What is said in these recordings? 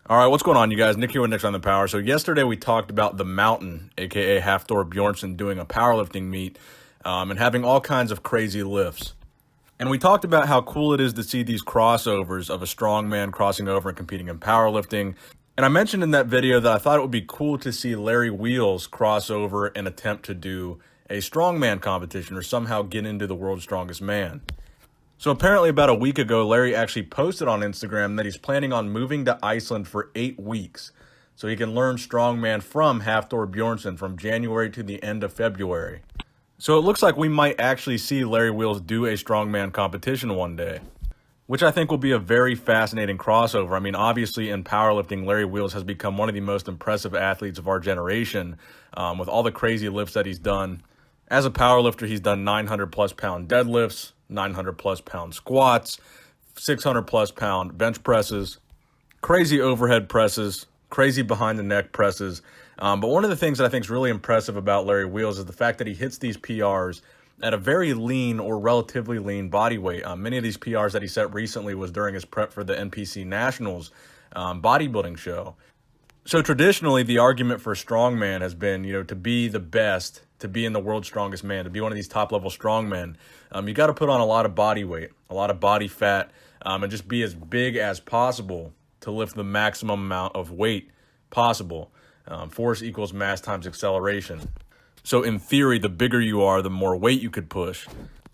All right, what's going on, you guys? Nick here with Neckst on the Power. So yesterday we talked about the Mountain, aka Hafthor Bjornsson, doing a powerlifting meet and having all kinds of crazy lifts. And we talked about how cool it is to see these crossovers of a strongman crossing over and competing in powerlifting. And I mentioned in that video that I thought it would be cool to see Larry Wheels cross over and attempt to do a strongman competition or somehow get into the world's strongest man. So apparently about a week ago, Larry actually posted on Instagram that he's planning on moving to Iceland for 8 weeks so he can learn strongman from Hafthor Bjornsson from January to the end of February. So it looks like we might actually see Larry Wheels do a strongman competition one day, which I think will be a very fascinating crossover. I mean, obviously in powerlifting, Larry Wheels has become one of the most impressive athletes of our generation with all the crazy lifts that he's done. As a powerlifter, he's done 900 plus pound deadlifts, 900 plus pound squats, 600 plus pound bench presses, crazy overhead presses, crazy behind the neck presses. But one of the things that I think is really impressive about Larry Wheels is the fact that he hits these PRs at a very lean or relatively lean body weight. Many of these PRs that he set recently was during his prep for the NPC Nationals bodybuilding show. So traditionally, the argument for strongman has been, to be the best, to be in the world's strongest man, to be one of these top-level strongmen, you got to put on a lot of body weight, a lot of body fat, and just be as big as possible to lift the maximum amount of weight possible. Force equals mass times acceleration. So in theory, the bigger you are, the more weight you could push,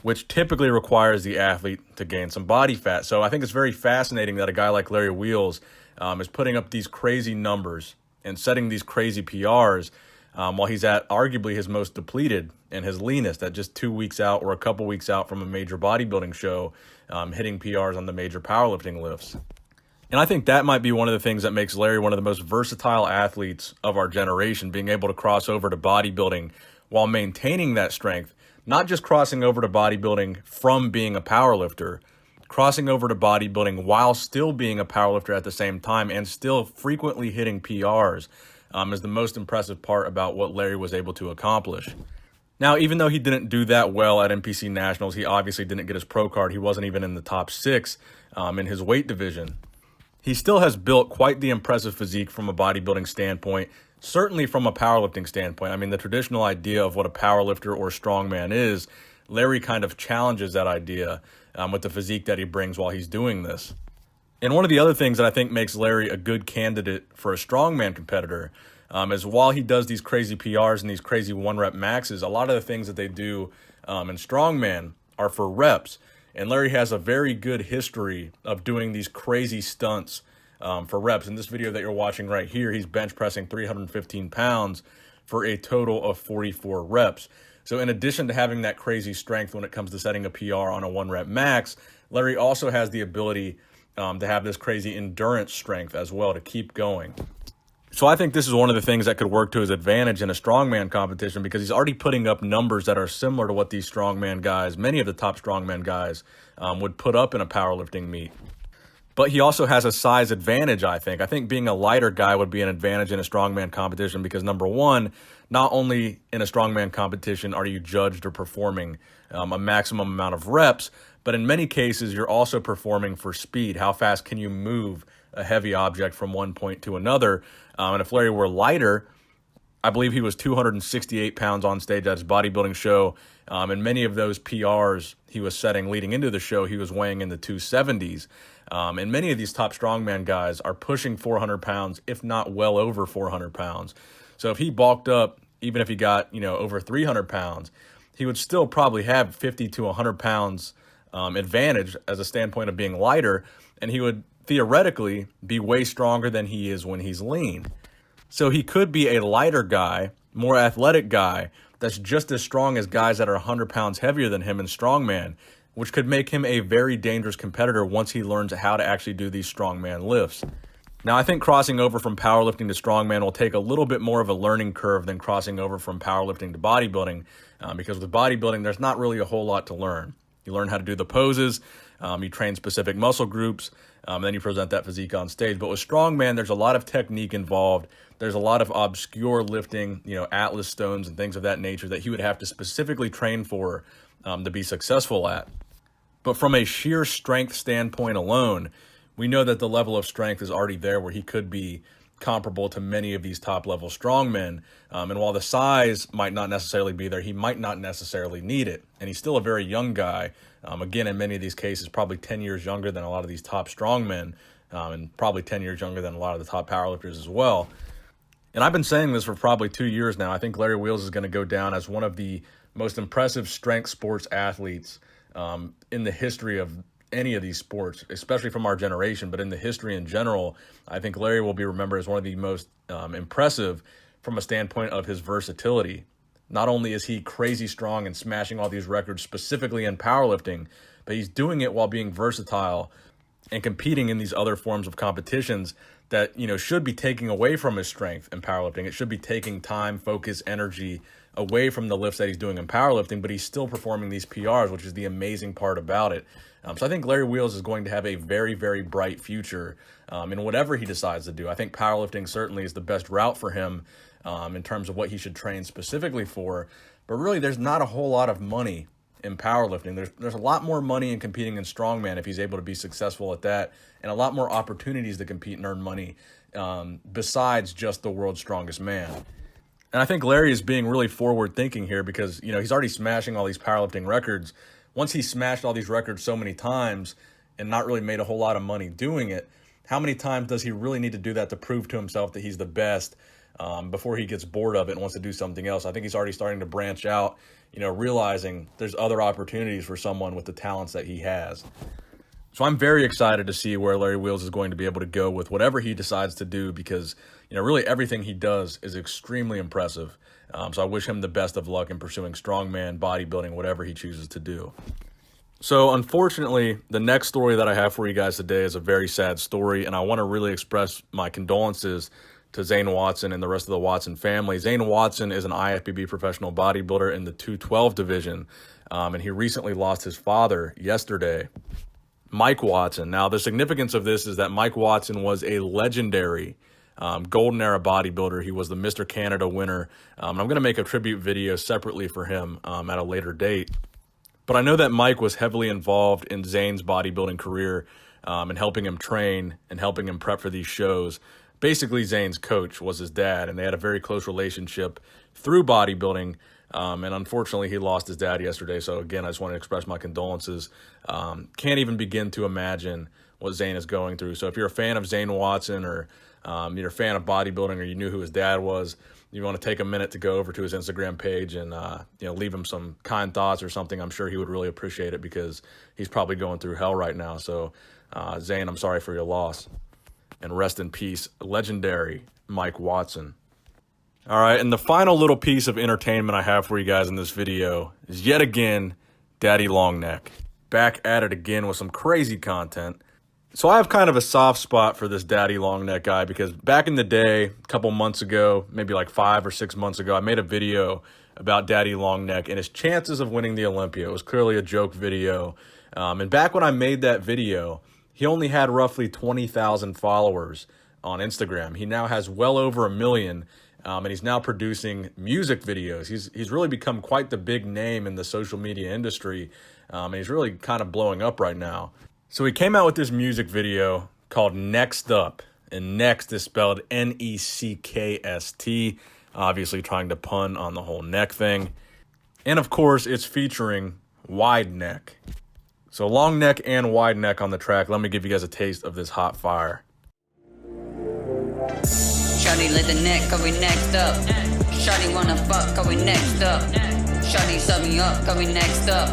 which typically requires the athlete to gain some body fat. So I think it's very fascinating that a guy like Larry Wheels is putting up these crazy numbers and setting these crazy PRs while he's at arguably his most depleted and his leanest at just 2 weeks out or a couple weeks out from a major bodybuilding show, hitting PRs on the major powerlifting lifts. And I think that might be one of the things that makes Larry one of the most versatile athletes of our generation, being able to cross over to bodybuilding while maintaining that strength, not just crossing over to bodybuilding from being a powerlifter, crossing over to bodybuilding while still being a powerlifter at the same time and still frequently hitting PRs is the most impressive part about what Larry was able to accomplish. Now, even though he didn't do that well at NPC Nationals, he obviously didn't get his pro card. He wasn't even in the top 6 in his weight division. He still has built quite the impressive physique from a bodybuilding standpoint, certainly from a powerlifting standpoint. I mean, the traditional idea of what a powerlifter or strongman is, Larry kind of challenges that idea with the physique that he brings while he's doing this. And one of the other things that I think makes Larry a good candidate for a strongman competitor is while he does these crazy PRs and these crazy 1-rep maxes, a lot of the things that they do in strongman are for reps. And Larry has a very good history of doing these crazy stunts for reps. In this video that you're watching right here, he's bench pressing 315 pounds for a total of 44 reps. So in addition to having that crazy strength when it comes to setting a PR on a 1-rep max, Larry also has the ability to have this crazy endurance strength as well to keep going. So I think this is one of the things that could work to his advantage in a strongman competition because he's already putting up numbers that are similar to what these strongman guys, many of the top strongman guys, would put up in a powerlifting meet. But he also has a size advantage, I think. I think being a lighter guy would be an advantage in a strongman competition because, number one, not only in a strongman competition are you judged or performing a maximum amount of reps, but in many cases, you're also performing for speed. How fast can you move a heavy object from one point to another? And if Larry were lighter, I believe he was 268 pounds on stage at his bodybuilding show. And many of those PRs he was setting leading into the show, he was weighing in the 270s. And many of these top strongman guys are pushing 400 pounds, if not well over 400 pounds. So if he bulked up, even if he got, over 300 pounds, he would still probably have 50 to 100 pounds advantage as a standpoint of being lighter. And he would theoretically be way stronger than he is when he's lean. So he could be a lighter guy, more athletic guy that's just as strong as guys that are 100 pounds heavier than him in strongman, which could make him a very dangerous competitor once he learns how to actually do these strongman lifts. Now, I think crossing over from powerlifting to strongman will take a little bit more of a learning curve than crossing over from powerlifting to bodybuilding, because with bodybuilding, there's not really a whole lot to learn. You learn how to do the poses, you train specific muscle groups, then you present that physique on stage. But with strongman, there's a lot of technique involved. There's a lot of obscure lifting, atlas stones and things of that nature that he would have to specifically train for to be successful at. But from a sheer strength standpoint alone, we know that the level of strength is already there where he could be comparable to many of these top level strongmen. And while the size might not necessarily be there, he might not necessarily need it. And he's still a very young guy. Again, in many of these cases, probably 10 years younger than a lot of these top strongmen, and probably 10 years younger than a lot of the top powerlifters as well. And I've been saying this for probably 2 years now. I think Larry Wheels is going to go down as one of the most impressive strength sports athletes in the history of any of these sports, especially from our generation, but in the history in general. I think Larry will be remembered as one of the most impressive from a standpoint of his versatility. Not only is he crazy strong and smashing all these records specifically in powerlifting, but he's doing it while being versatile and competing in these other forms of competitions that, should be taking away from his strength in powerlifting. It should be taking time, focus, energy away from the lifts that he's doing in powerlifting, but he's still performing these PRs, which is the amazing part about it. So I think Larry Wheels is going to have a very, very bright future in whatever he decides to do. I think powerlifting certainly is the best route for him in terms of what he should train specifically for. But really, there's not a whole lot of money in powerlifting. There's a lot more money in competing in strongman if he's able to be successful at that, and a lot more opportunities to compete and earn money besides just the world's strongest man. And I think Larry is being really forward thinking here because, he's already smashing all these powerlifting records. Once he smashed all these records so many times and not really made a whole lot of money doing it, how many times does he really need to do that to prove to himself that he's the best before he gets bored of it and wants to do something else? I think he's already starting to branch out, realizing there's other opportunities for someone with the talents that he has. So I'm very excited to see where Larry Wheels is going to be able to go with whatever he decides to do because, really everything he does is extremely impressive. So I wish him the best of luck in pursuing strongman, bodybuilding, whatever he chooses to do. So unfortunately, the next story that I have for you guys today is a very sad story, and I want to really express my condolences to Zane Watson and the rest of the Watson family. Zane Watson is an IFBB professional bodybuilder in the 212 division, and he recently lost his father yesterday, Mike Watson. Now, the significance of this is that Mike Watson was a legendary golden era bodybuilder. He was the Mr. Canada winner. I'm going to make a tribute video separately for him at a later date. But I know that Mike was heavily involved in Zane's bodybuilding career and helping him train and helping him prep for these shows. Basically, Zane's coach was his dad, and they had a very close relationship through bodybuilding. And unfortunately, he lost his dad yesterday. So again, I just want to express my condolences. Can't even begin to imagine what Zane is going through. So if you're a fan of Zane Watson or you're a fan of bodybuilding or you knew who his dad was, you want to take a minute to go over to his Instagram page and leave him some kind thoughts or something. I'm sure he would really appreciate it because he's probably going through hell right now. So Zane, I'm sorry for your loss. And rest in peace, legendary Mike Watson. All right, and the final little piece of entertainment I have for you guys in this video is yet again Daddy Longneck. Back at it again with some crazy content. So I have kind of a soft spot for this Daddy Longneck guy because back in the day, a couple months ago, maybe like 5 or 6 months ago, I made a video about Daddy Longneck and his chances of winning the Olympia. It was clearly a joke video. And back when I made that video, he only had roughly 20,000 followers on Instagram. He now has well over 1 million, and he's now producing music videos. He's really become quite the big name in the social media industry, and he's really kind of blowing up right now. So he came out with this music video called Neckst Up, and next is spelled Neckst, obviously trying to pun on the whole neck thing. And of course, it's featuring Wide Neck. So long neck and wide neck on the track. Let me give you guys a taste of this hot fire. Shawty lit the neck, cause we next up. Shawty wanna fuck, cause we next up. Shawty sub me up, cause we next up.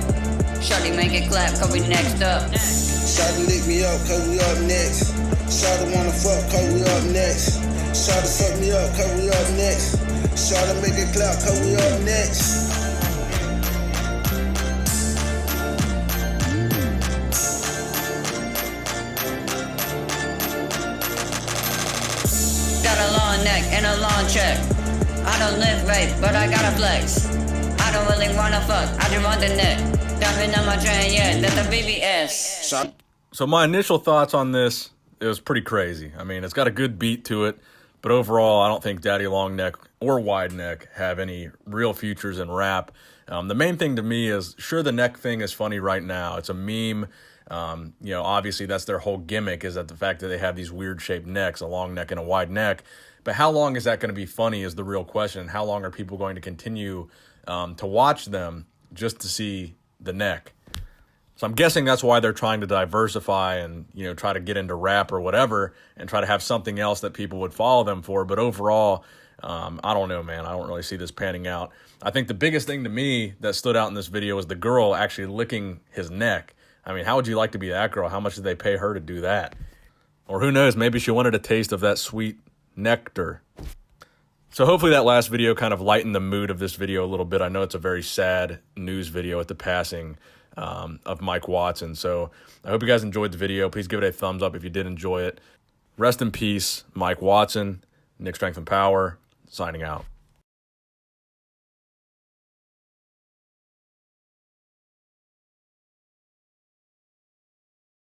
Shawty make it clap, cause we next up. Shawty lick me up, cause we up next. Shawty wanna fuck, cause we up next. Shawty suck me up, cause we up next. Shawty make it clap, cause we up next. Got a long neck and a long check. I don't lift right, but I gotta flex. I don't really wanna fuck, I just want the neck. Dumping on my train, yeah, that's the BBS. So my initial thoughts on this, it was pretty crazy. I mean, it's got a good beat to it, but overall, I don't think Daddy Longneck or Wide Neck have any real futures in rap. The main thing to me is, sure, the neck thing is funny right now. It's a meme. You know, obviously that's their whole gimmick, is that the fact that they have these weird shaped necks, a long neck and a wide neck. But how long is that going to be funny is the real question. How long are people going to continue to watch them just to see the neck? So I'm guessing that's why they're trying to diversify and, you know, try to get into rap or whatever and try to have something else that people would follow them for. But overall, I don't know, man. I don't really see this panning out. I think the biggest thing to me that stood out in this video was the girl actually licking his neck. I mean, how would you like to be that girl? How much did they pay her to do that? Or who knows, maybe she wanted a taste of that sweet nectar. So hopefully that last video kind of lightened the mood of this video a little bit. I know it's a very sad news video at the passing of Mike Watson. So I hope you guys enjoyed the video. Please give it a thumbs up if you did enjoy it. Rest in peace, Mike Watson. Nick Strength and Power, signing out.